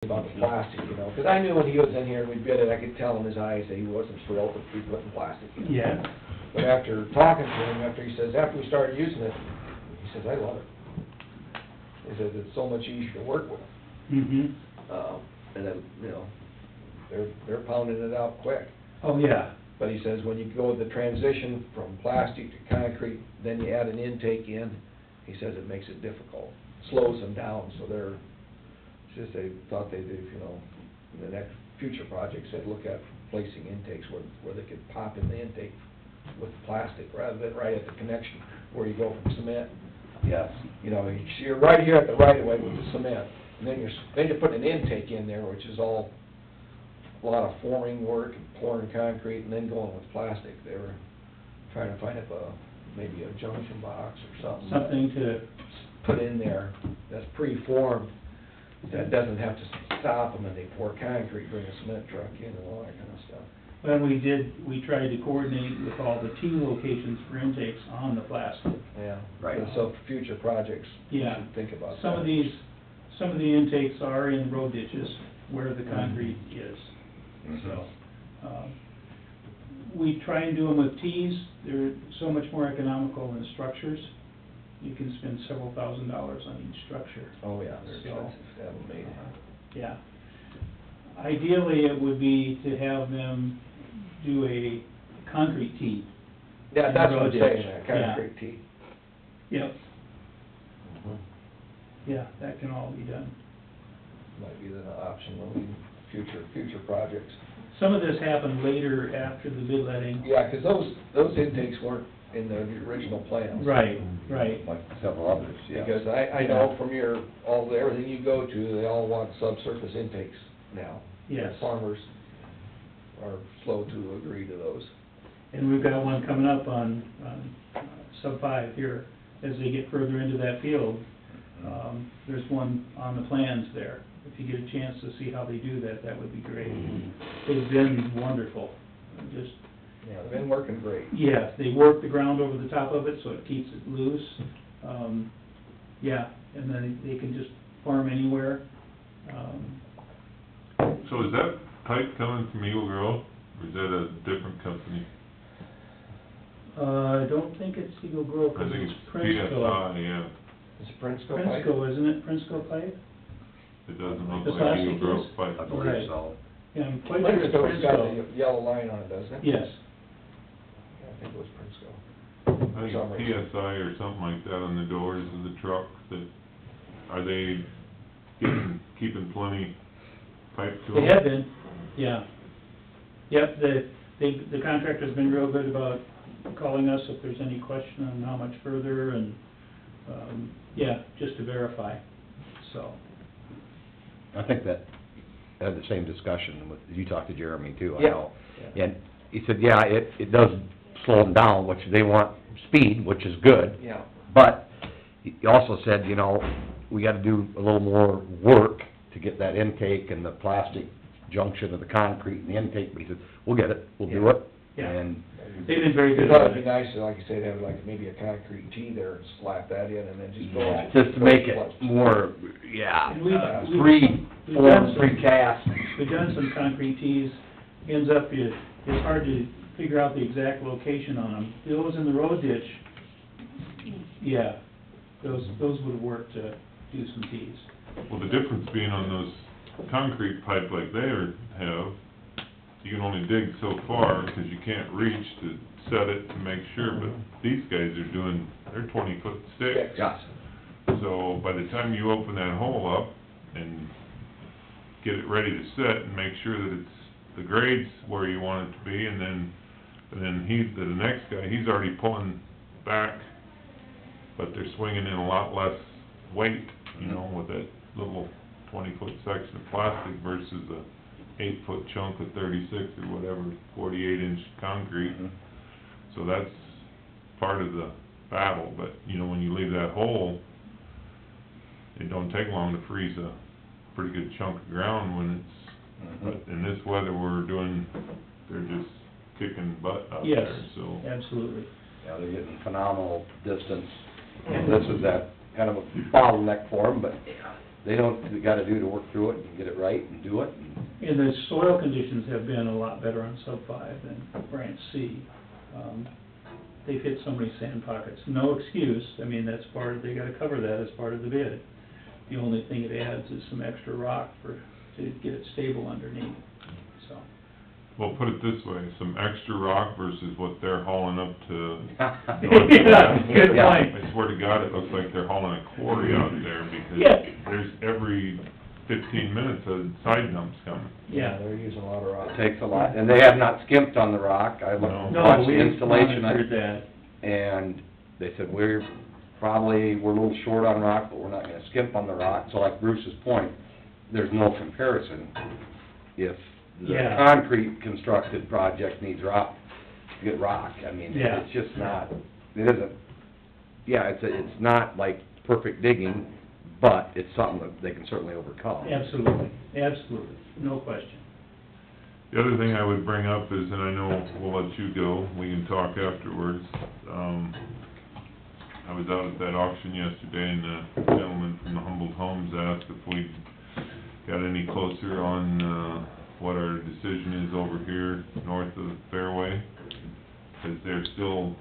about the plastic, you know, because I knew when he was in here and we bid it, I could tell in his eyes that he wasn't thrilled with we putting plastic in. Yeah. But after talking to him, after we started using it, he says, I love it. He says, it's so much easier to work with. Mhm. And then, you know, they're pounding it out quick. Oh, yeah. But he says, when you go with the transition from plastic to concrete, then you add an intake in, he says it makes it difficult, slows them down, so they're, it's just they thought they'd, you know, in the next future projects, they'd look at placing intakes where they could pop in the intake with plastic rather than right at the connection where you go from cement. Yes. You know, you're right here at the right of way with the cement, and then you're putting an intake in there, which is all a lot of forming work and pouring concrete and then going with plastic. They were trying to find maybe a junction box or something. Something to... Put in there that's pre-formed, that doesn't have to stop them and they pour concrete, bring a cement truck in and all that kind of stuff. When we tried to coordinate with all the T locations for intakes on the plastic. Yeah. Right. So for future projects, we Yeah. should think about that. Some of the intakes are in road ditches where the concrete is. So, we try and do them with Ts. They're so much more economical than structures. You can spend several $1,000s on each structure. Oh, yeah, they're So, expensive to have them made. Yeah. Ideally, it would be to have them do a concrete T. Yeah, that's what I'm Road saying, ditch. that concrete T. Yep. Yeah, that can all be done. Might be an option when we, future projects. Some of this happened later after the bid letting. Yeah, 'cause those intakes weren't in the original plans. Right, right. Like several others, yeah. Because I know from everything you go to, they all want subsurface intakes now. Yes. Farmers are slow to agree to those. And we've got one coming up on sub-5 here, as they get further into that field. There's one on the plans there. If you get a chance to see how they do that, that would be great. They've been wonderful, just... Yeah, they've been working great. Yeah, they work the ground over the top of it, so it keeps it loose. Yeah, and then they can just farm anywhere. So is that pipe coming from Eagle Grove, or is that a different company? I don't think it's Eagle Grove, I 'cause think it's it's Prinsco. PSI, yeah. Is it Prinsco pipe? Prinsco, isn't it? Prinsco pipe? It doesn't look The like plastic Eagle Grove is? pipe. I believe so. Yeah, I'm quite sure it's Prinsco's got Prinsco. the yellow line on it, doesn't it? Yes. Yeah, I think it was Prinsco. I think it's PSI or something like that on the doors of the truck, that, are they keeping plenty pipe to them? They have been, yeah. Yep, the contractor's been real good about calling us if there's any question on how much further, and, yeah, just to verify, so. I think that, I had the same discussion with, you talked to Jeremy too, I Yeah. know. And he said, yeah, it does slow them down, which they want speed, which is good. Yeah. But he also said, you know, we gotta do a little more work to get that intake and the plastic junction of the concrete and the intake, but he said, we'll get it, we'll do it. Yeah. And, They've been very We good thought about it'd be it. nice, like you say, to have like maybe a concrete T there and slap that in and then just go. yeah, just to make it more, yeah, And we've done free-form, some- free-cast. We've done some concrete tees, ends up, it's hard to figure out the exact location on them. Those in the road ditch, yeah, those would work to do some tees. Well, the difference being on those concrete pipe like they have, you can only dig so far, because you can't reach to set it to make sure, but these guys are doing, they're 20-foot sticks. Yes. So by the time you open that hole up and get it ready to set and make sure that it's, the grade's where you want it to be, and then the next guy, he's already pulling back, but they're swinging in a lot less weight, you know, with that little 20-foot section of plastic versus a 8-foot chunk of 36 or whatever, 48-inch concrete. So that's part of the battle, but, you know, when you leave that hole, it don't take long to freeze a pretty good chunk of ground when it's, but in this weather they're just kicking butt out Yes, there, so. absolutely. Yeah, they're getting phenomenal distance, and this is that kind of a bottleneck for them, but they know what they gotta do to work through it and get it right and do it. And the soil conditions have been a lot better on sub-5 than branch C. They've hit so many sand pockets. No excuse, I mean, that's part of, they gotta cover that as part of the bid. The only thing it adds is some extra rock to get it stable underneath, so. Well, put it this way, some extra rock versus what they're hauling up to. Yeah, good Yeah. point. I swear to God, it looks like they're hauling a quarry out there, Yeah. because there's every 15 minutes a side dump's coming. Yeah. They're using a lot of rock. It takes a lot, and they have not skimped on the rock. I looked, No, watched the we installation, monitored that. and they said, we're a little short on rock, but we're not gonna skimp on the rock. So like Bruce's point, there's no comparison. If the Yeah. concrete constructed project needs rock, get rock. I mean, Yeah. it's just not, it isn't, yeah, it's not like perfect digging, but it's something that they can certainly overcome. Absolutely, absolutely, no question. The other thing I would bring up is, and I know we'll let you go, we can talk afterwards, I was out at that auction yesterday, and the gentleman from the Humboldt Homes asked if we got any closer on, what our decision is over here north of the fairway, because they're still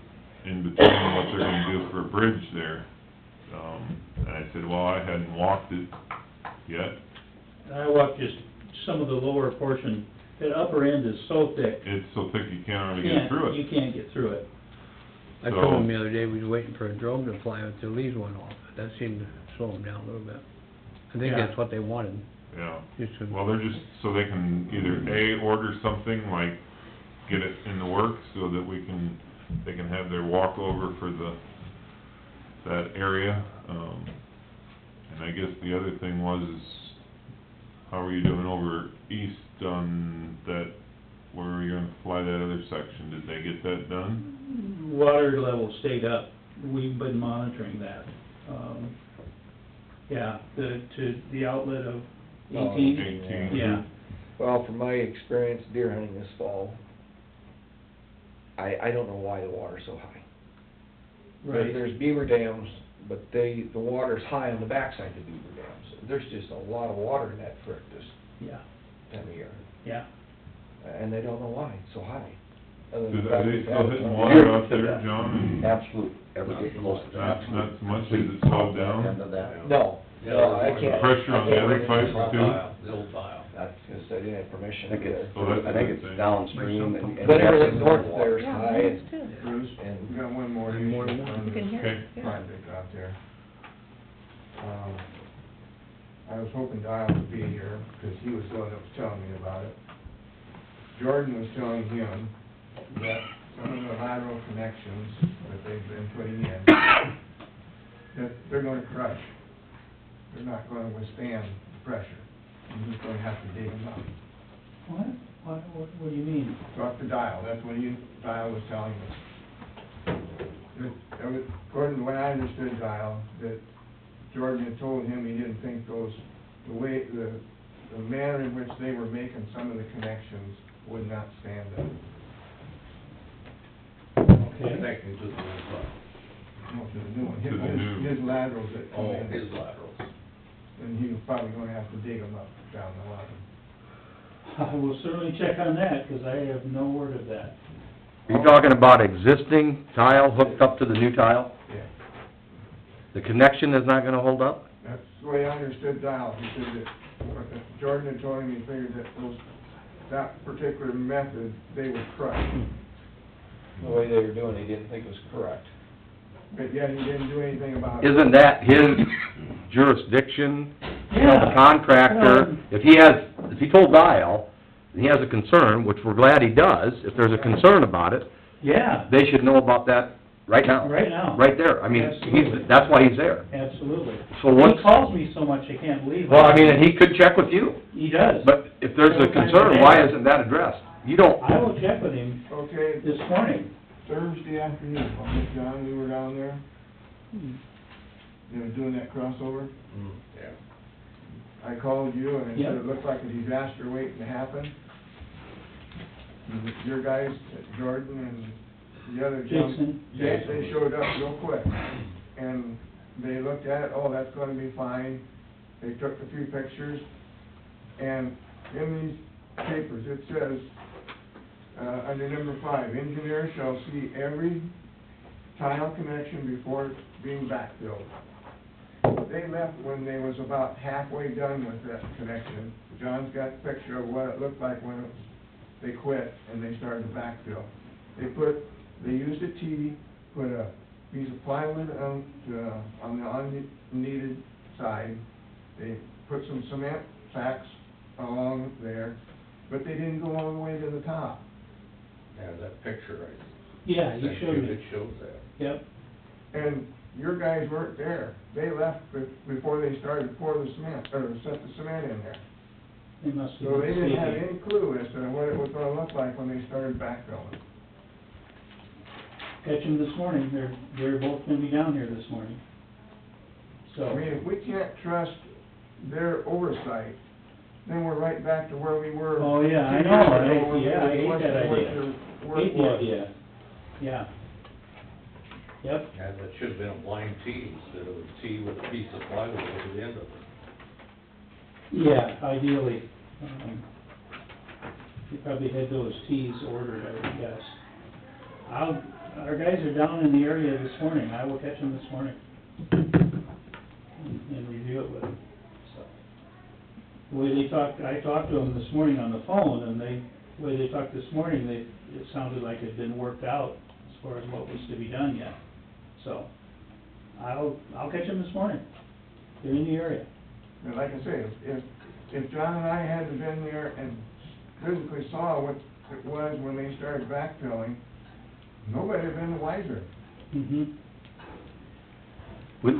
in between what they're gonna do for a bridge there. And I said, well, I hadn't walked it yet. I walked just some of the lower portion, that upper end is so thick. It's so thick you can't hardly get through You it. can't get through it. I told him the other day we was waiting for a drone to fly with the leaves went off. That seemed to slow them down a little bit. I think Yeah. that's what they wanted, Yeah. just to... Well, they're just, so they can either A, order something, like, get it in the works, so that they can have their walkover for that area. And I guess the other thing was, is how are you doing over east on that, where you're gonna fly that other section? Did they get that done? Water level stayed up, we've been monitoring that. Yeah, to the outlet of 18. 18. Yeah, Well, from my experience deer hunting this fall, I don't know why the water's so high. right. There's beaver dams, but the water's high on the backside of the beaver dams. There's just a lot of water in that creek this Yeah, time of year, yeah. and they don't know why it's so high. Other than Are the fact they we've still had a hitting ton of- water out there, John? Absolute, ever get close to Not absolute. so much as it slowed down? End of that. No, I can't. Pressure on the I can't other read pipes it. too? The old tile. That's because I didn't have permission. I think it's, Oh, that's a I think good it's thing. downstream and... But everything north of there is Yeah, high, mine is and, too. Bruce, and we got one more And more issue than one. on You can this hear Okay. it, yeah. project out there. I was hoping Dial would be here, because he was the one that was telling me about it. Jordan was telling him that some of the lateral connections that they've been putting in, that they're gonna crush. They're not gonna withstand the pressure, and he's gonna have to dig them up. What do you mean? Talk to Dial, that's what Dial was telling me. According to what I understood, Dial, that Jordan had told him he didn't think the manner in which they were making some of the connections would not stand up. Okay. Connecting to the new pump. No, to the new one, To the new. his laterals that come Oh, in. his laterals. And he was probably gonna have to dig them up down the line. I will certainly check on that, because I have no word of that. Are you talking about existing tile hooked up to the new tile? Yeah, The connection is not gonna hold up? that's the way I understood Dial. He said that Jordan had told him he figured that that particular method, they would crush. the way they were doing, he didn't think it was correct. But yet he didn't do anything about it. Isn't that his jurisdiction? You know, the Yeah. contractor, if he told Dial, and he has a concern, which we're glad he does, if there's a concern about it, Yeah, they should know about that right now. right now. Right there, I mean, Absolutely. that's why he's there. Absolutely. So what's, He calls me so much, I can't believe it. well, I mean, and he could check with you, He does. but if there's a concern, why isn't that addressed? You don't, I will check with him Okay, this morning. Thursday afternoon, with John, we were down there, they were doing that crossover. Yeah. I called you and I said Yep. it looked like a disaster waiting to happen. And your guys, Jordan and the other gentleman, Jason. they showed up real quick. And they looked at it, oh, that's gonna be fine. they took a few pictures, and in these papers, it says, under number 5, engineer shall see every tile connection before it's being backfilled. They left when they was about halfway done with that connection. John's got a picture of what it looked like when it was, they quit and they started to backfill. They used a T, put a piece of plywood on the unneeded side. They put some cement sacks along there, but they didn't go all the way to the top. Yeah, that picture I Yeah, you sent showed you, me. it shows that. Yep, And your guys weren't there. They left before they started to pour the cement, or set the cement in there. they must have So they been didn't have mistaken. any clue as to what it was gonna look like when they started backfilling. Catch them this morning, they're both gonna be down here this morning. So. I mean, if we can't trust their oversight, then we're right back to where we were. Oh, yeah, I 2 know. years I- ago when yeah, I we hate went that to what idea. their work Hate the was. idea, yeah. Yep, Yeah, that should've been a blind T instead of a T with a piece of plywood over the end of it. yeah, ideally. You probably had those tees ordered, I would guess. Our guys are down in the area this morning, I will catch them this morning. And review it with them, so. The way they talked, I talked to them this morning on the phone, and the way they talked this morning, it sounded like it'd been worked out as far as what was to be done yet. So, I'll catch them this morning. They're in the area. And like I say, if John and I hadn't been there and physically saw what it was when they started backfilling, nobody would have been the wiser. Mm-hmm.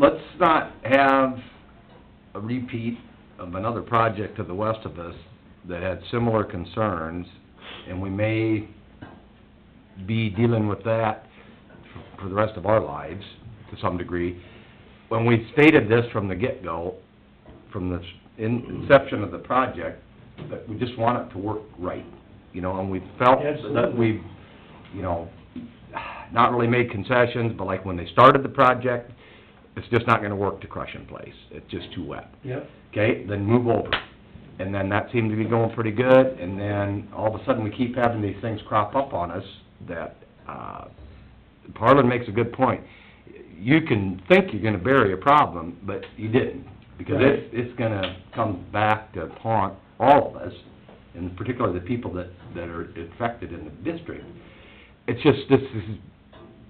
Let's not have a repeat of another project to the west of us that had similar concerns, and we may be dealing with that for the rest of our lives, to some degree. When we stated this from the get-go, from the inception of the project, that we just want it to work right, you know, and we felt that Absolutely. we've, you know, not really made concessions, but like when they started the project, it's just not gonna work to crush in place, it's just too wet. Yep. Okay, then move over. And then that seemed to be going pretty good, and then all of a sudden we keep having these things crop up on us that, Harlan makes a good point. You can think you're gonna bury a problem, but you didn't, because Right. it's gonna come back to haunt all of us, and particularly the people that are affected in the district. It's just, this is,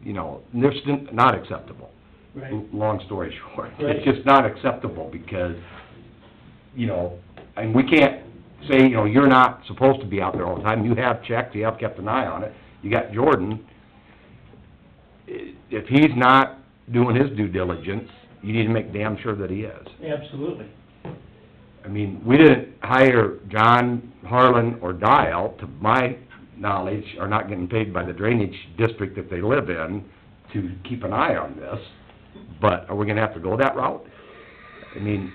you know, this is not acceptable. Right. Long story short, Right. it's just not acceptable because, you know, and we can't say, you know, you're not supposed to be out there all the time. You have checked, you have kept an eye on it. You got Jordan. If he's not doing his due diligence, you need to make damn sure that he is. Absolutely. I mean, we didn't hire John, Harlan, or Dial, to my knowledge, are not getting paid by the drainage district that they live in to keep an eye on this, but are we gonna have to go that route? I mean,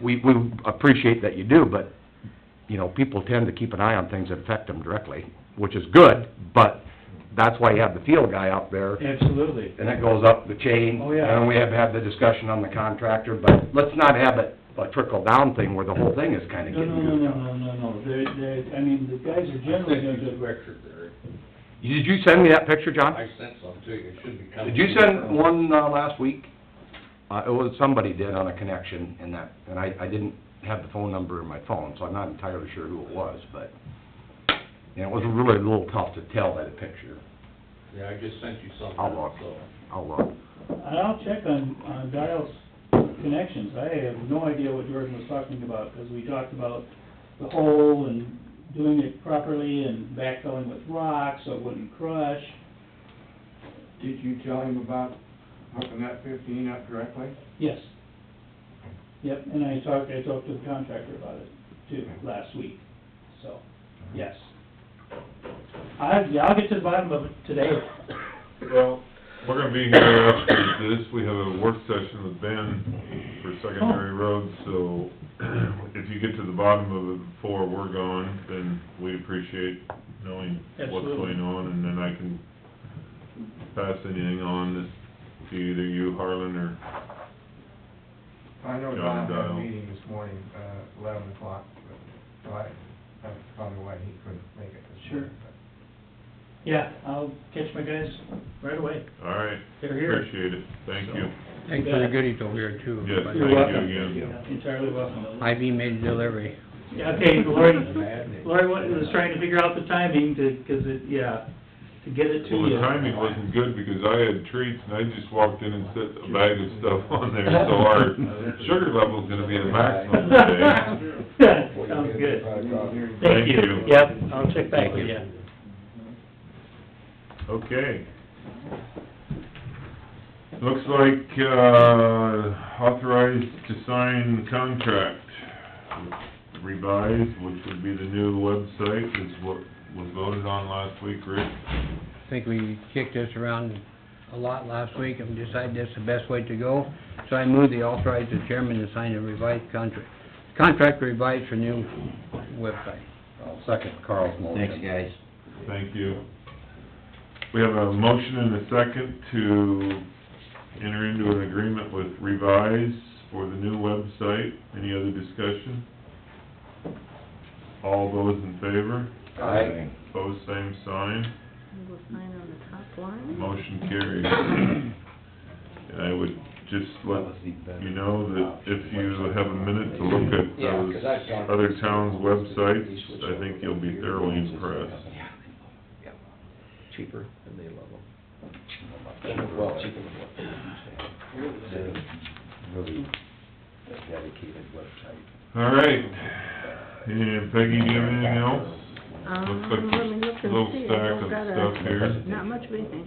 we appreciate that you do, but, you know, people tend to keep an eye on things that affect them directly, which is good, but that's why you have the field guy out there, Absolutely. and it goes up the chain. Oh, yeah. And we have had the discussion on the contractor, but let's not have it a trickle-down thing where the whole thing is kinda No, getting no, no, goofed no, up. no, no, no, I mean, the guys are generally doing good work. Picture there. Did you send me that picture, John? I sent some to you, it should be coming. Did you send one, last week? It was, somebody did on a connection in that, and I didn't have the phone number in my phone, so I'm not entirely sure who it was, but, you know, it was really a little tough to tell by the picture. Yeah, I just sent you some, I'll look. so. I'll look. And I'll check on Dial's connections. I have no idea what Jordan was talking about, because we talked about the hole and doing it properly and backfilling with rocks so it wouldn't crush. Did you tell him about hooking that 15 up directly? Yes. Yep, and I talked to the contractor about it too, last week, so, yes. I'll get to the bottom of it today. Well, we're gonna be here after this, we have a work session with Ben for secondary roads, so if you get to the bottom of it before we're gone, then we appreciate knowing what's Absolutely. going on, and then I can pass anything on to either you, Harlan, or I know John Don had a Dial. meeting this morning, 11 o'clock, but, so that's probably why he couldn't make it this Sure. morning. but- Yeah, I'll catch my guys right away. All right, They're here. appreciate it, thank you. Thanks for the goodies over here too. Yes, But thank You're welcome. you again. Yeah, entirely welcome. Ivy made the delivery. Yeah, okay, Lori was trying to figure out the timing to, 'cause it, yeah, to get it to Well, you. the timing wasn't good because I had treats and I just walked in and set a bag of stuff on there, so our sugar level's gonna be the maximum today. Sounds good. Thank Thank you. you. Yep, I'll check back with you. Okay. Looks like, authorized to sign the contract revised, which would be the new website, is what was voted on last week, Rick. I think we kicked this around a lot last week and decided that's the best way to go. So I move the authorize the chairman to sign a revised contract revised for new website. I'll second Carl's motion. Thanks, guys. Thank you. We have a motion and a second to enter into an agreement with Revise for the new website. Any other discussion? All those in favor? Aye. Pose same sign. We'll sign on the top line. Motion carried. And I would just let you know that if you have a minute to look at those other towns' websites, I think you'll be thoroughly impressed. Yeah. Cheaper, and they love them. Well, cheaper than what they used to have. Really dedicated website. All right. And Peggy, do you have anything else? Looks like Let me look there's a and little see. stack I've of got stuff here. Not much of anything.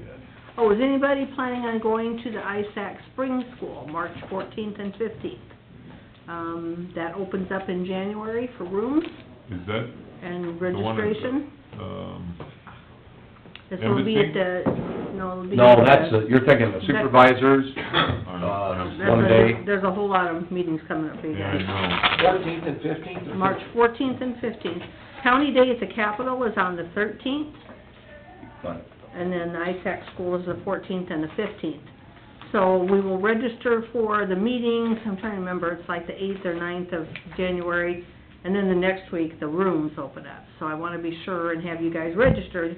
Oh, is anybody planning on going to the ISAC Spring School, March 14th and 15th? That opens up in January for rooms Is that and the one at registration. the, This will be at the, no, it'll be No, at that's, the... you're thinking the supervisors, There's one day. There's a whole lot of meetings coming up for you yeah, I guys. know. 14th and 15th? March 14th and 15th. County Day at the Capitol is on the 13th, and then the ISAC school is the 14th and the 15th. So we will register for the meetings, I'm trying to remember, it's like the 8th or 9th of January, and then the next week, the rooms open up. So I wanna be sure and have you guys registered,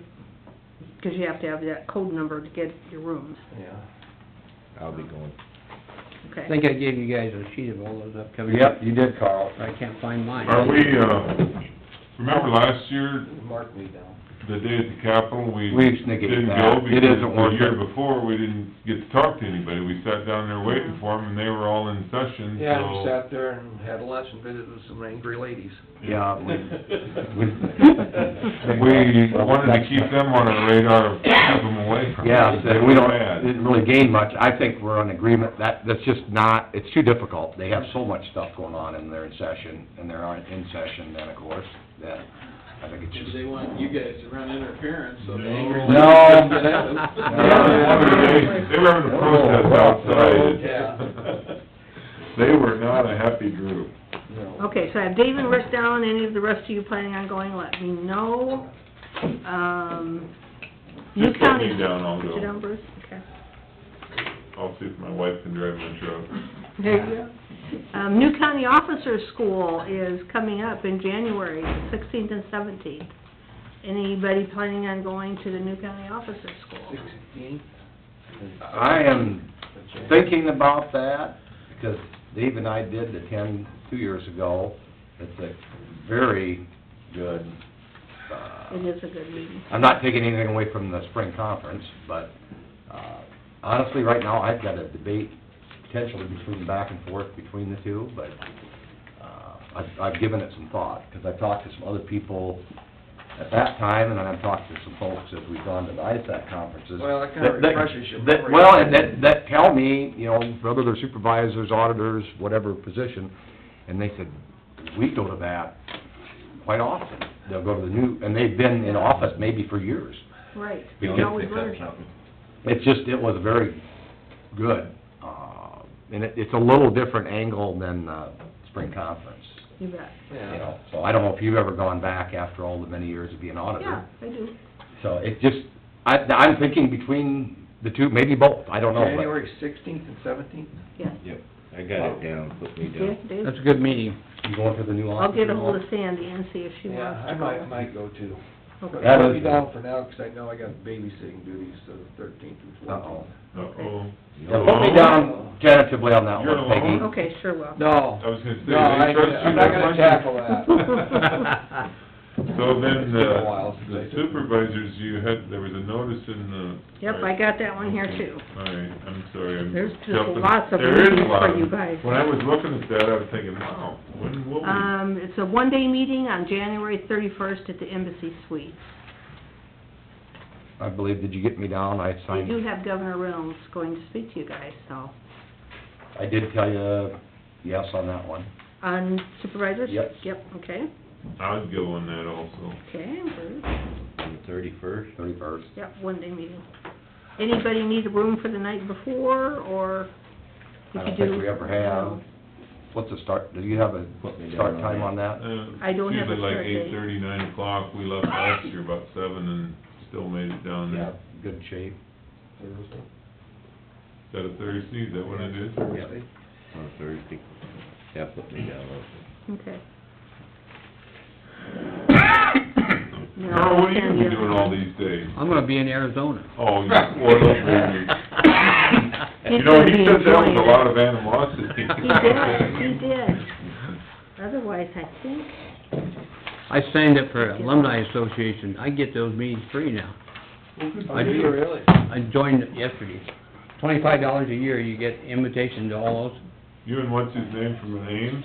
because you have to have that code number to get your rooms, Yeah. I'll be going. okay? I think I gave you guys a sheet of all those upcoming. Yep, you did, Carl. I can't find mine. Are we, remember last year, Mark me down. the day at the Capitol, we We sneaked didn't that. go It because isn't the worth year it. before, we didn't get to talk to anybody. We sat down there waiting for them, and they were all in session, so... Yeah, we sat there and had lunch and visited with some angry ladies. Yeah, we wanted to keep them on our radar, keep them away from us. Yeah, They so were we don't, bad. didn't really gain much. I think we're in agreement, that's just not, it's too difficult. They have so much stuff going on and they're in session, and they aren't in session then, of course, that I think it's just... They want you guys to run interference, so they... No. They were having a protest outside. They were not a happy group. Okay, so I have Dave and Rick down, any of the rest of you planning on going, let me know. New Just put County... me down, I'll Put you go. down, Bruce? Okay. I'll see if my wife can drive my truck. There you go. New County Officers School is coming up in January, the 16th and 17th. Anybody planning on going to the New County Officers School? 16th? I am thinking about that, because Dave and I did attend 2 years ago. It's a very good, It is a good meeting. I'm not taking anything away from the spring conference, but, honestly, right now, I've got a debate potentially between back and forth between the two, but, I've given it some thought, because I've talked to some other people at that time, and then I've talked to some folks as we've gone to the ISAC conferences. Well, that kinda refreshes your that- memory. Well, and that tell me, you know, whether they're supervisors, auditors, whatever position, and they said, we go to that quite often. They'll go to the new, and they've been in office maybe for years. Right. You You know, always learn something. It's just, it was very good, and it's a little different angle than the spring conference, You bet. you Yeah. know. So I don't know if you've ever gone back after all the many years of being auditor. Yeah, I do. So it just, I'm thinking between the two, maybe both, I don't know. but- January 16th and 17th? Yes. Yep. I got it down, put me down. Dave? That's a good meeting. You going for the new I'll office? get ahold of Sandy and see if she Yeah, wants I to might, go. might go too. Okay. That Put is- me down for now, 'cause I know I got babysitting duties to the 13th and Uh-oh. 14th. Uh-oh. Yeah, put me down tentatively on that You're one, Peggy. alone? Okay, sure will. No, I was gonna say, no, they trust you I'm not that gonna much? tackle that. So then, It's been a while since I the took- supervisors, you had, there was a notice in the... Yep, I got that one here too. All right, I'm sorry, I'm There's just jumping. lots of There is meetings a lot for of- you guys. When I was looking at that, I was thinking, wow, when will we? It's a one-day meeting on January 31st at the Embassy Suites. I believe, did you get me down? I We signed. do have Governor Reynolds going to speak to you guys, so. I did tell you yes on that one. On supervisors? Yep. Yep, okay, I'd go on that also. okay, good. On the 31st? 31st. Yep, one-day meeting. Anybody need a room for the night before, or I if don't you do? think we ever have. What's the start, do you have a Put me start down time on on that? I don't have a Usually like start date. 8:30, 9 o'clock, we left last year about 7 and still made it down Yeah, there. good shape. Thursday. Is that a Thursday, is that what it is? Thursday. On Thursday. Yeah, put me down also. Okay. No, Carl, what are you send gonna be you- doing all these days? I'm gonna be in Arizona. Oh, you spoiled baby. He's You know, gonna he be said that enjoying with a it. lot of animosity. He did. Otherwise, I think, I signed up for Alumni Association. I get those meetings free now. Oh, do you really? I joined it yesterday. $25 a year, you get invitation to all those. You and what's his name from the names?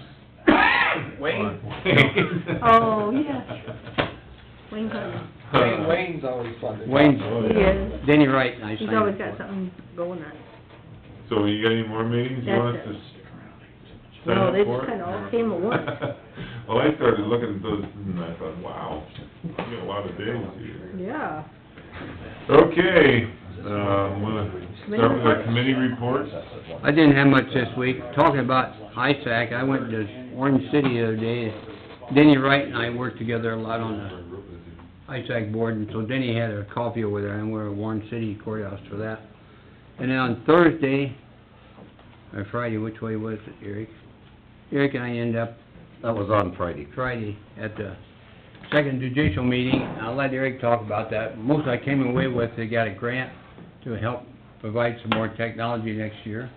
Wayne. oh, yes, Wayne Carter. Wayne's always fun to talk Wayne's- to. He is. Denny Wright and I He's signed always up got for it. something going on. So you got any more meetings you want us That's to it. sign No, up they for? just kinda all came at once. Well, I started looking at those and I thought, wow, we got a lot of days here. Yeah. Okay, wanna start with our committee reports? I didn't have much this week. Talking about ISAC, I went to Orange City the other day. Denny Wright and I worked together a lot on the ISAC board, and so Denny had a coffee over there, and we were at Orange City courthouse for that. And then on Thursday, or Friday, which way was it, Eric? Eric and I ended up That was on Friday. Friday at the second judicial meeting. I'll let Eric talk about that. Most I came away with, they got a grant to help provide some more technology next year.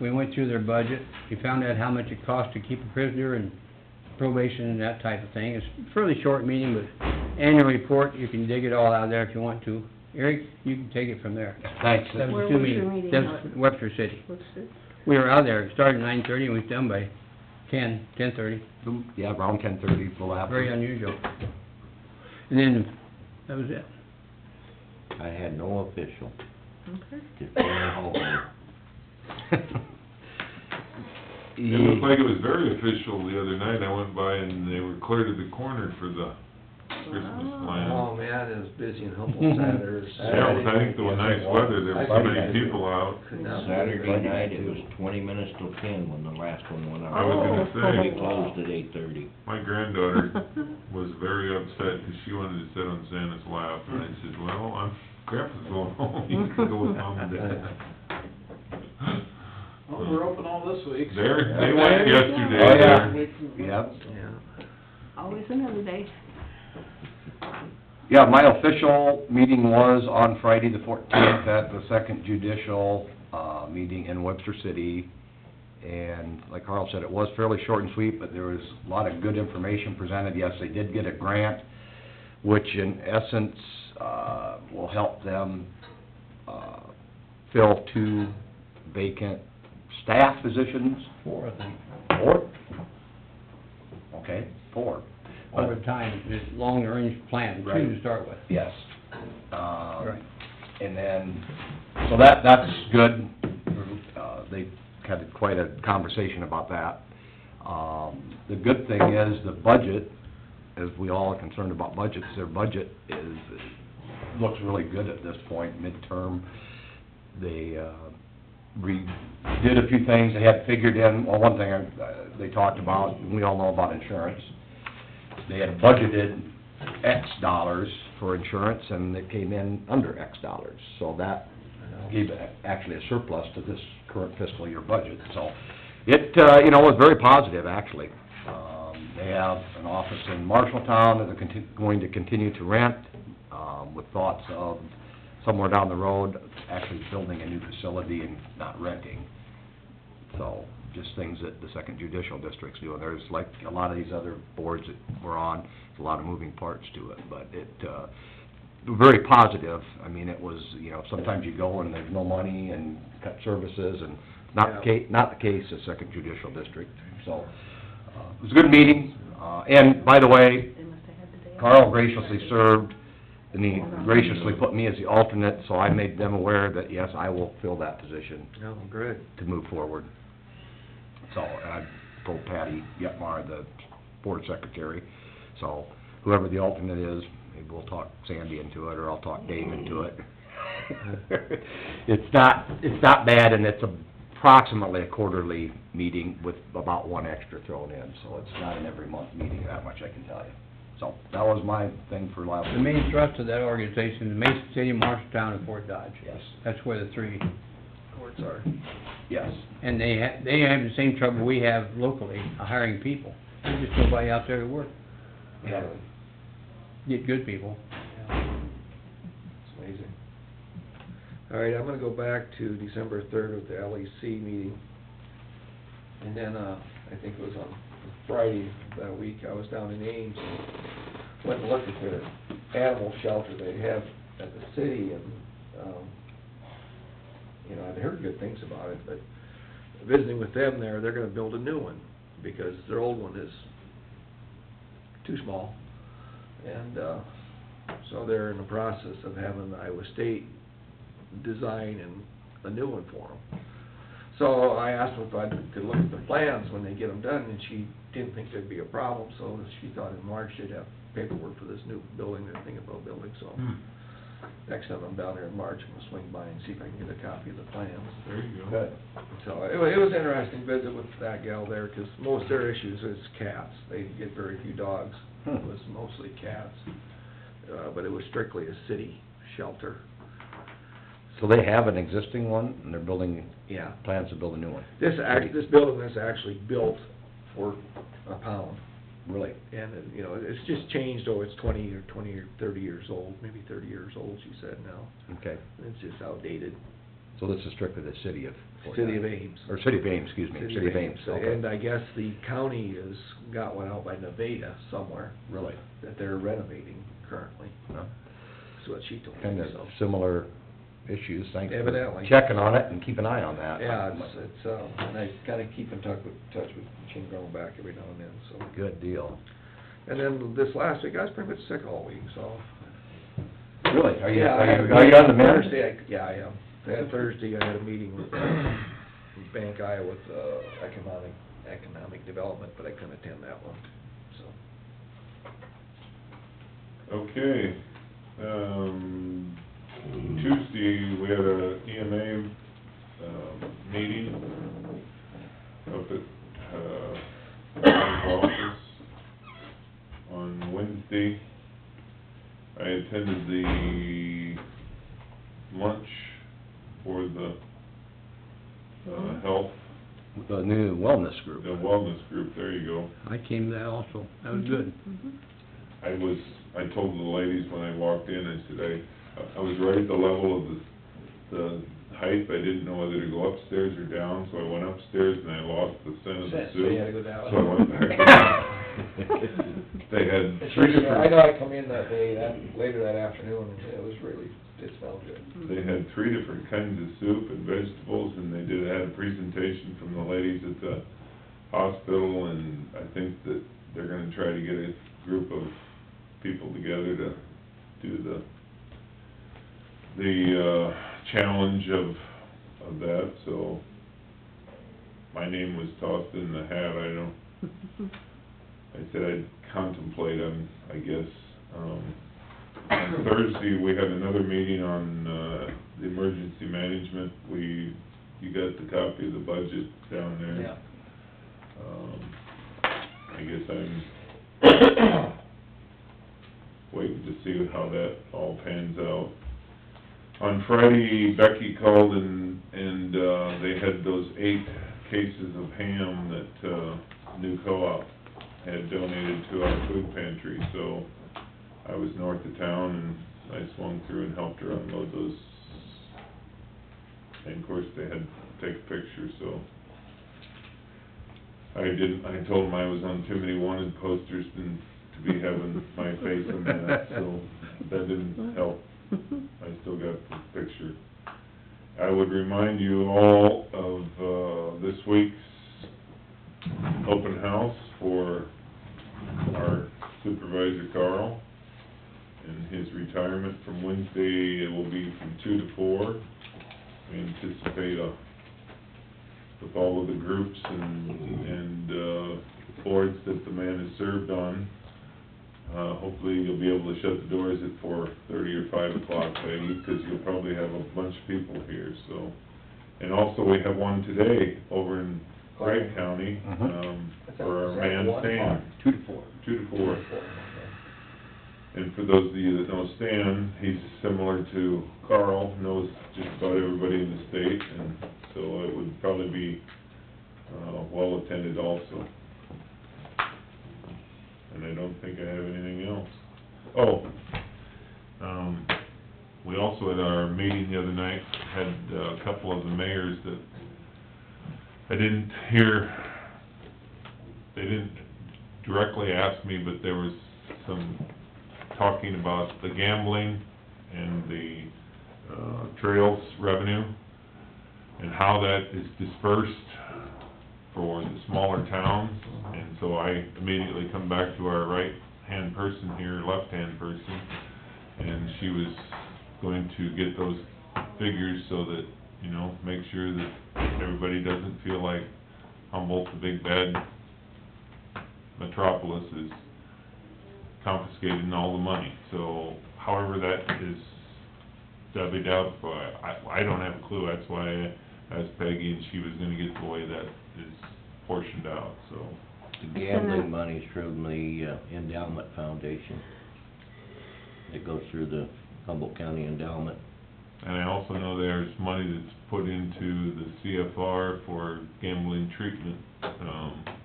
We went through their budget. We found out how much it costs to keep a prisoner and probation and that type of thing. It's a fairly short meeting, but annual report, you can dig it all out there if you want to. Eric, you can take it from there. Thanks. That Where was two was your meetings. meeting That's at? Webster City. What's it? We were out there, it started at 9:30 and we was done by 10:30. Yeah, around 10:30, we'll have. Very unusual. And then, that was it. I had no official, Okay. just Danny Hall. It looked like it was very official the other night, I went by and they were clear to the corner for the Christmas Oh, land. man, it was busy in Humboldt Saturday. Yeah, well, I think there was nice weather, there were so many people out. Could not believe Saturday it. night, it was 20 minutes till 10 when the last one went I was out. gonna say, We closed at 8:30. my granddaughter was very upset because she wanted to sit on Santa's lap, and I said, well, Grandpa's going home, you can go with Mom and Dad. Well, we're open all this week. so- They went yesterday. Oh, yeah. Week- Yep. Yeah. Always another day. Yeah, my official meeting was on Friday the 14th at the second judicial, meeting in Webster City. And like Carl said, it was fairly short and sweet, but there was a lot of good information presented. Yes, they did get a grant, which in essence, will help them, fill 2 vacant staff positions. 4, I think. 4? Okay, 4. But- Over time, this long-range plan, 2 to start with. Yes. Right. And then, so that's good. They had quite a conversation about that. The good thing is the budget, as we all are concerned about budgets, their budget looks really good at this point, midterm. They, did a few things they had figured in. Well, one thing they talked about, and we all know about insurance. They had budgeted X dollars for insurance, and it came in under X dollars. So that gave actually a surplus to this current fiscal year budget. So It, you know, was very positive, actually. They have an office in Marshalltown that they're going to continue to rent, with thoughts of somewhere down the road, actually building a new facility and not renting. So, just things that the Second Judicial District's doing. There's, like a lot of these other boards that we're on, there's a lot of moving parts to it, but it, very positive. I mean, it was, you know, sometimes you go and there's no money and cut services, and not the case at Second Judicial District. So, it was a good meeting, and by the way, They must have had the day off. Carl graciously served, and he graciously put me as the alternate, so I made them aware that, yes, I will fill that position Oh, good. to move forward. So, and I told Patty Yetmar, the board secretary, so whoever the alternate is, maybe we'll talk Sandy into it, or I'll talk Dave into it. It's not bad, and it's approximately a quarterly meeting with about one extra thrown in, so it's not an every month meeting, that much I can tell you. So, that was my thing for last The week. main thrust of that organization is Mason City, Marshalltown, and Fort Dodge. Yes. That's where the three, Courts are. Yes. and they have the same trouble we have locally, hiring people. There's just nobody out there to work. Yeah. Get good people. It's amazing. All right, I'm gonna go back to December 3rd with the LEC meeting. And then, I think it was on Friday that week, I was down in Ames, and went and looked at their animal shelter they have at the city, and, you know, I'd heard good things about it, but visiting with them there, they're gonna build a new one, because their old one is too small. And, so they're in the process of having Iowa State design and a new one for them. So I asked them if I could look at the plans when they get them done, and she didn't think there'd be a problem, so she thought in March they'd have paperwork for this new building they're thinking about building, so next time I'm down there in March, I'm gonna swing by and see if I can get a copy of the plans. There you go. Good. So it was an interesting visit with that gal there, 'cause most of their issues is cats. They get very few dogs. It was mostly cats, but it was strictly a city shelter. So they have an existing one, and they're building, Yeah. plans to build a new one? This building is actually built for a pound, Really? and, you know, it's just changed, it's 20 or 30 years old, maybe 30 years old, she said now. Okay. It's just outdated. So this is strictly the city of Fort City of Dodge. Ames. Or City of Ames, excuse me, City of Ames, okay. And I guess the county has got one out by Nevada somewhere Really? that they're renovating currently. No. That's what she told me, Kind of so. similar issues, thanks for Evidently. checking on it and keep an eye on that. Yeah, it's, and I kinda keep in touch with Chin back every now and then, so. Good deal. And then this last week, I was pretty much sick all week, so. Really? Are you, Yeah, I had are you on the mend? Thursday, yeah, I am. Thursday, I had a meeting with, Bank Iowa with, economic development, but I couldn't attend that one, so. Okay, Tuesday, we had a EMA, meeting up at, our office. On Wednesday, I attended the lunch for the, health, The new wellness group. the wellness group, there you go. I came to that also. That was good. I told the ladies when I walked in, I said, I was right at the level of the height, I didn't know whether to go upstairs or down, so I went upstairs and I lost the scent of the soup. So you had to go down. So I went back. They had three I different, know I come in that day, later that afternoon, and it was really, it smelled good. they had three different kinds of soup and vegetables, and they had a presentation from the ladies at the hospital, and I think that they're gonna try to get a group of people together to do the challenge of that, so my name was tossed in the hat. I said I'd contemplate them, I guess. On Thursday, we had another meeting on, the emergency management. You got the copy of the budget down there. Yeah. I guess I'm waiting to see how that all pans out. On Friday, Becky called and they had those 8 cases of ham that, New Co-op had donated to our food pantry, so I was north of town and I swung through and helped her unload those. And of course, they had to take a picture, so I told them I was on too many wanted posters and to be having my face on that, so that didn't help. I still got the picture. I would remind you all of, this week's open house for our Supervisor Carl and his retirement from Wednesday. It will be from 2 to 4. We anticipate with all of the groups and boards that the man has served on, hopefully you'll be able to shut the doors at 4:30 or 5 o'clock, Peggy, because you'll probably have a bunch of people here, so. And also, we have one today over in Wright County, for our man Stan. 2 to 4. 2 to 4. And for those of you that know Stan, he's similar to Carl, knows just about everybody in the state, and so it would probably be, well attended also. And I don't think I have anything else. Oh, we also at our meeting the other night had a couple of the mayors that I didn't hear, they didn't directly ask me, but there was some talking about the gambling and the trails revenue and how that is dispersed for the smaller towns. And so I immediately come back to our right-hand person here, left-hand person, and she was going to get those figures so that, you know, make sure that everybody doesn't feel like Humboldt, the big bad metropolis, is confiscating all the money. So however that is divvied up, I don't have a clue. That's why I asked Peggy, and she was gonna get the way that is portioned out, so. The gambling money's from the endowment foundation. It goes through the Humboldt County Endowment. And I also know there's money that's put into the CFR for gambling treatment.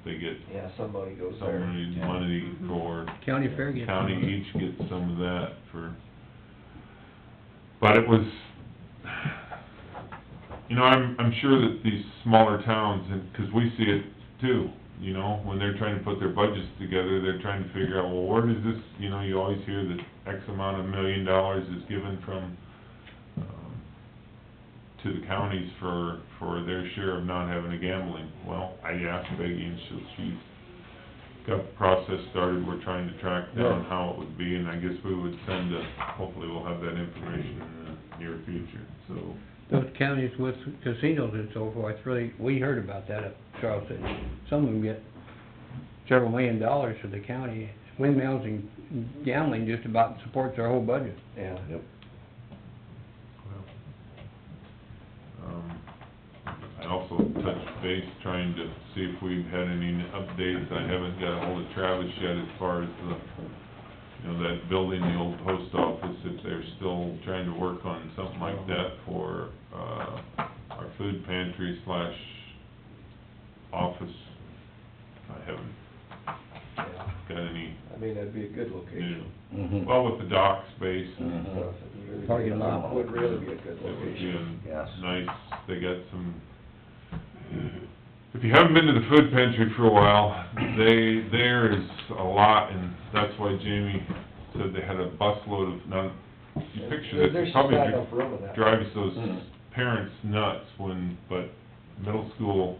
They get Yeah, somebody goes some there. money for, County Fair gets some. county each gets some of that for, but it was, you know, I'm sure that these smaller towns, and, 'cause we see it too, you know, when they're trying to put their budgets together, they're trying to figure out, well, where does this, you know, you always hear that X amount of $1 million is given from, to the counties for their share of not having a gambling. Well, I asked Peggy, and she's got the process started. We're trying to track down how it would be, and I guess we would send hopefully we'll have that information in the near future, so. Those counties with casinos and so forth, really, we heard about that at Charleston. Some of them get several $1 million for the county. Windmills and gambling just about supports our whole budget. Yeah. Yep. I also touched base trying to see if we've had any updates. I haven't got ahold of Travis yet as far as the, you know, that building, the old post office, if they're still trying to work on something like that for, our food pantry slash office. I haven't got any I mean, that'd be a good new. location. Mhm. Well, with the dock space and and stuff, it'd really be- Parking lot. Would really be a good it would be location. Yes. nice, they got some, if you haven't been to the food pantry for a while, there is a lot, and that's why Jamie said they had a busload of, now, you picture this, There's it just probably not enough room in that. drives those Mhm. parents nuts but middle school,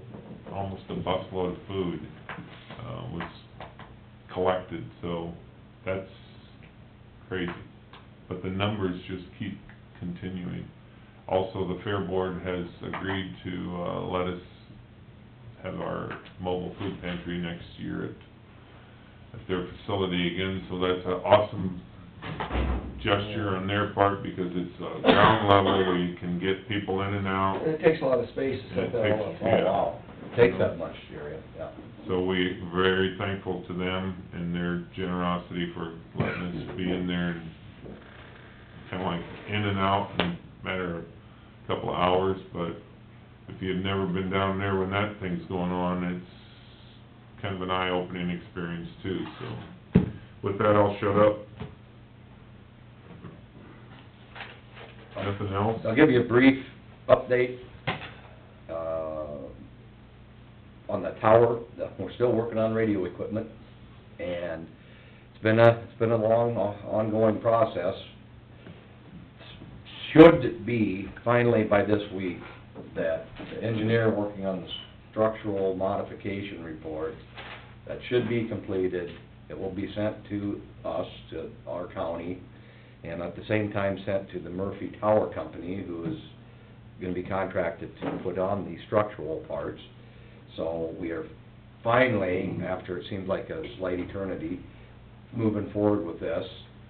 almost a busload of food, was collected, so that's crazy. But the numbers just keep continuing. Also, the Fair Board has agreed to, let us have our mobile food pantry next year at their facility again, so that's an awesome gesture on their part, because it's ground level, where you can get people in and out. And it takes a lot of space to set that all up. Oh, wow. Takes that much area, yeah. So we're very thankful to them and their generosity for letting us be in there and kinda like in and out in a matter of a couple of hours, but if you've never been down there when that thing's going on, it's kind of an eye-opening experience too, so. With that, I'll shut up. Nothing else? I'll give you a brief update, on the tower. We're still working on radio equipment, and it's been a long, ongoing process. Should be finally by this week that the engineer working on the structural modification report, that should be completed. It will be sent to us, to our county, and at the same time sent to the Murphy Tower Company, who is gonna be contracted to put on the structural parts. So we are finally, after it seems like a slight eternity, moving forward with this,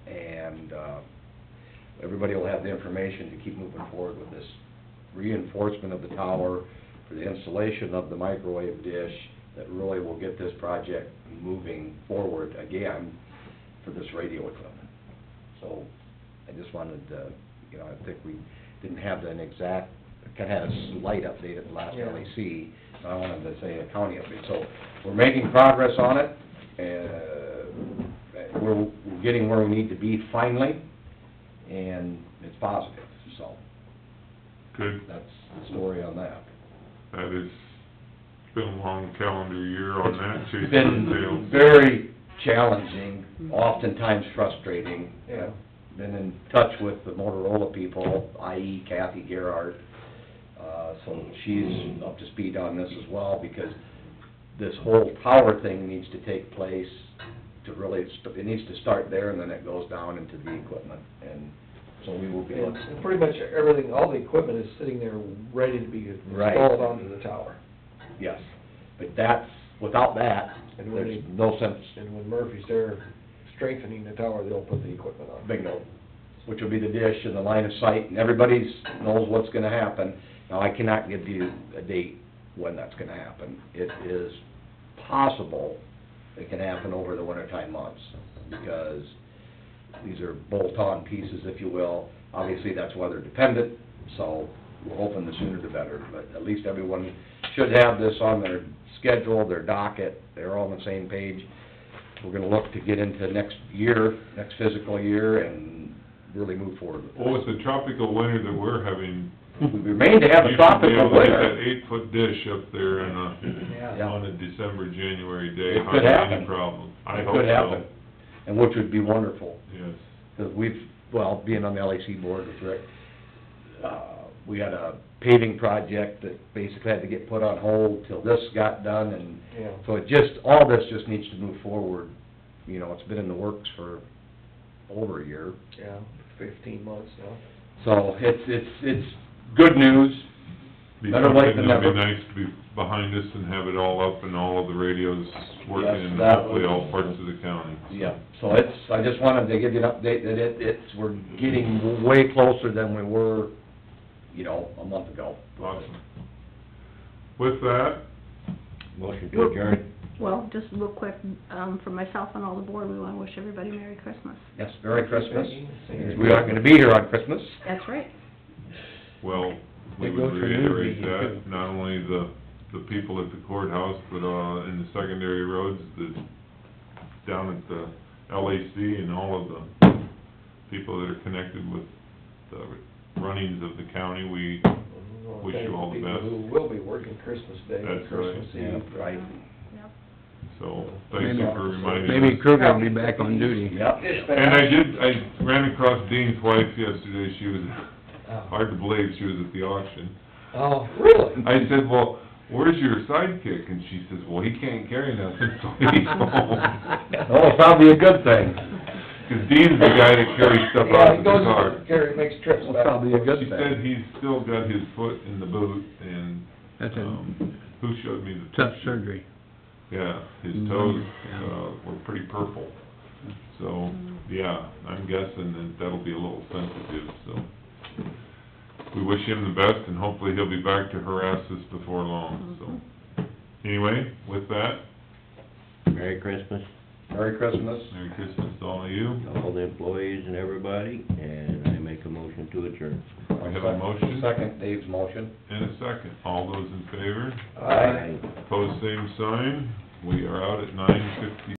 and, everybody will have the information to keep moving forward with this reinforcement of the tower, for the installation of the microwave dish, that really will get this project moving forward again for this radio equipment. So, I just wanted to, I think we didn't have an exact, kinda had a slight update at the last Yeah. LEC, so I wanted to say a county update. So, we're making progress on it, and we're getting where we need to be finally, and it's positive, so Good. that's the story on that. That is, been a long calendar year on that, chasing It's been the tails. very challenging, oftentimes frustrating. Yeah. Been in touch with the Motorola people, i.e. Kathy Gerhardt, so she's up to speed on this as well, because this whole tower thing needs to take place to really, it needs to start there, and then it goes down into the equipment, and so we will be... And pretty much everything, all the equipment is sitting there ready to be Right. installed onto the tower. Yes, but that's, without that, And when there's they- no sense, And when Murphy's there strengthening the tower, they'll put the equipment on. bingo, which will be the dish and the line of sight, and everybody's knows what's gonna happen. Now, I cannot give you a date when that's gonna happen. It is possible it can happen over the wintertime months, because these are bolt-on pieces, if you will. Obviously, that's weather dependent, so we're hoping the sooner the better, but at least everyone should have this on their schedule, their docket, they're all on the same page. We're gonna look to get into next year, next physical year, and really move forward with this. Well, with the tropical winter that we're having, We remain to have a you should be tropical able to get that winter. 8-foot dish up there in Yeah. on a December, January day, It could hardly happen. any problem. I It hope could so. happen, and which would be wonderful, Yes. because we've, well, being on the LAC board with Rick, we had a paving project that basically had to get put on hold till this got done, and Yeah. so it just, all this just needs to move forward. It's been in the works for over a year, Yeah, 15 months now. so it's good news. Be Better late something than that'd never. be nice to be behind us and have it all up and all of the radios working Yes, in that hopefully would- all parts of the county. Yeah, so I just wanted to give you an update that we're getting way closer than we were, a month ago. Awesome. With that, Motion to adjourn. Well, just real quick, for myself and all the board, we wanna wish everybody Merry Christmas. Yes, Merry Christmas. Merry We aren't gonna be here on Christmas. That's right. well, we It would goes for reiterate news media, that, not only the people at the courthouse, but, in the secondary roads, down at the LAC and all of the people that are connected with the runnings of the county, we wish you all the People best. who will be working Christmas Day, and That's right. Christmas Yeah, Eve. right. Yep. So, thank you for reminding us. Maybe Kruger will be back on duty. Yep. It's been- And I ran across Dean's wife yesterday, she was, hard to believe, she was at the auction. Oh, really? I said, well, where's your sidekick? And she says, well, he can't carry nothing, so he's home. Oh, it's probably a good thing. 'Cause Dean's the guy that carries stuff Yeah, out he of the goes, car. Gary makes trips That's back. probably a good She thing. said he's still got his foot in the boot, and, That's a who showed me the tough picture? surgery. Yeah, his Mhm, toes, yeah. were pretty purple. So, yeah, I'm guessing that that'll be a little sensitive, so. We wish him the best, and hopefully he'll be back to harass us before long, so. Anyway, with that, Merry Christmas, Merry Christmas. Merry Christmas to all of you. all the employees and everybody, and I make a motion to adjourn. We have a motion Second Dave's motion. and a second. All those in favor? Aye. Pose same sign. We are out at 9:50.